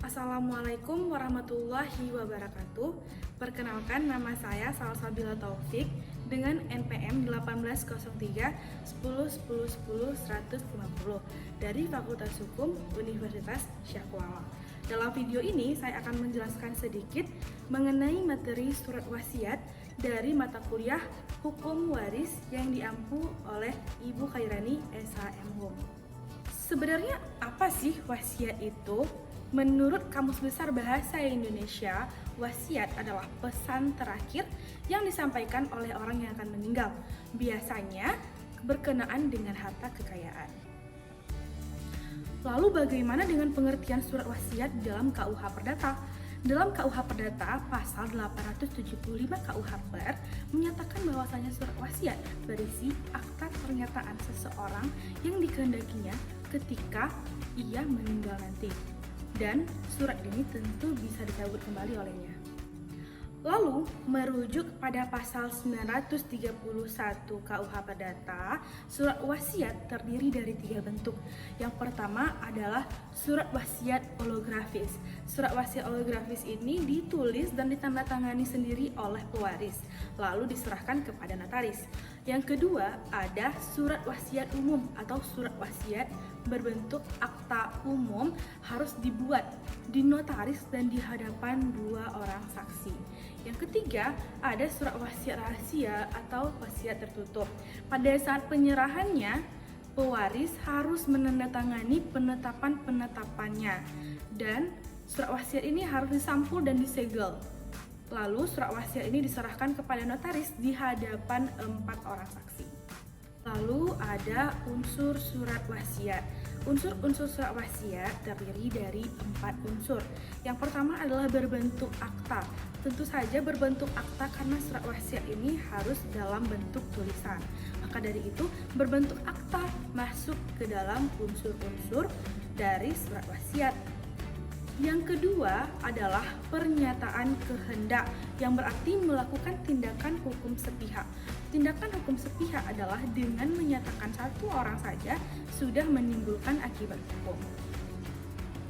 Assalamualaikum warahmatullahi wabarakatuh. Perkenalkan, nama saya Salsabila Taufik dengan NPM 1803 10 dari Fakultas Hukum Universitas Syahkuala. Dalam video ini saya akan menjelaskan sedikit mengenai materi surat wasiat dari mata kuliah Hukum Waris yang diampu oleh Ibu Khairani SHM. Sebenarnya apa sih wasiat itu? Menurut Kamus Besar Bahasa Indonesia, wasiat adalah pesan terakhir yang disampaikan oleh orang yang akan meninggal, biasanya berkenaan dengan harta kekayaan. Lalu bagaimana dengan pengertian surat wasiat dalam KUH Perdata? Dalam KUH Perdata, pasal 875 KUH Per menyatakan bahwasanya surat wasiat berisi akta pernyataan seseorang yang dikehendakinya ketika ia meninggal nanti. Dan surat ini tentu bisa dicabut kembali olehnya. Lalu, merujuk pada pasal 931 KUH Perdata, surat wasiat terdiri dari 3 bentuk. Yang pertama adalah surat wasiat holografis. Surat wasiat holografis ini ditulis dan ditandatangani sendiri oleh pewaris, lalu diserahkan kepada notaris. Yang kedua ada surat wasiat umum atau surat wasiat berbentuk akta umum, harus dibuat di notaris dan di hadapan 2 orang saksi. Yang ketiga, ada surat wasiat rahasia atau wasiat tertutup. Pada saat penyerahannya, pewaris harus menandatangani penetapan-penetapannya dan surat wasiat ini harus disampul dan disegel. Lalu surat wasiat ini diserahkan kepada notaris di hadapan 4 orang saksi. Lalu ada unsur surat wasiat. Unsur-unsur surat wasiat terdiri dari 4 unsur. Yang pertama adalah berbentuk akta. Tentu saja berbentuk akta karena surat wasiat ini harus dalam bentuk tulisan. Maka dari itu berbentuk akta masuk ke dalam unsur-unsur dari surat wasiat. Yang kedua adalah pernyataan kehendak, yang berarti melakukan tindakan hukum sepihak. Tindakan hukum sepihak adalah dengan menyatakan satu orang saja sudah menimbulkan akibat hukum.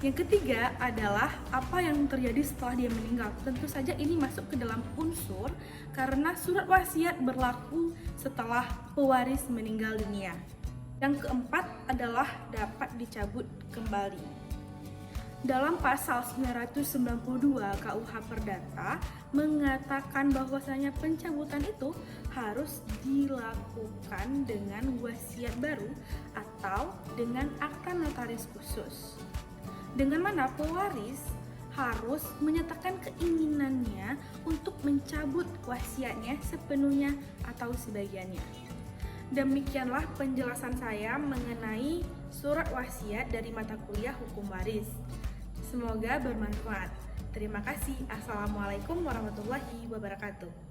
Yang ketiga adalah apa yang terjadi setelah dia meninggal. Tentu saja ini masuk ke dalam unsur karena surat wasiat berlaku setelah pewaris meninggal dunia. Yang keempat adalah dapat dicabut kembali. Dalam pasal 992 KUH Perdata mengatakan bahwasanya pencabutan itu harus dilakukan dengan wasiat baru atau dengan akta notaris khusus. Dengan mana pewaris harus menyatakan keinginannya untuk mencabut wasiatnya sepenuhnya atau sebagiannya. Demikianlah penjelasan saya mengenai surat wasiat dari mata kuliah Hukum Waris. Semoga bermanfaat. Terima kasih. Assalamualaikum warahmatullahi wabarakatuh.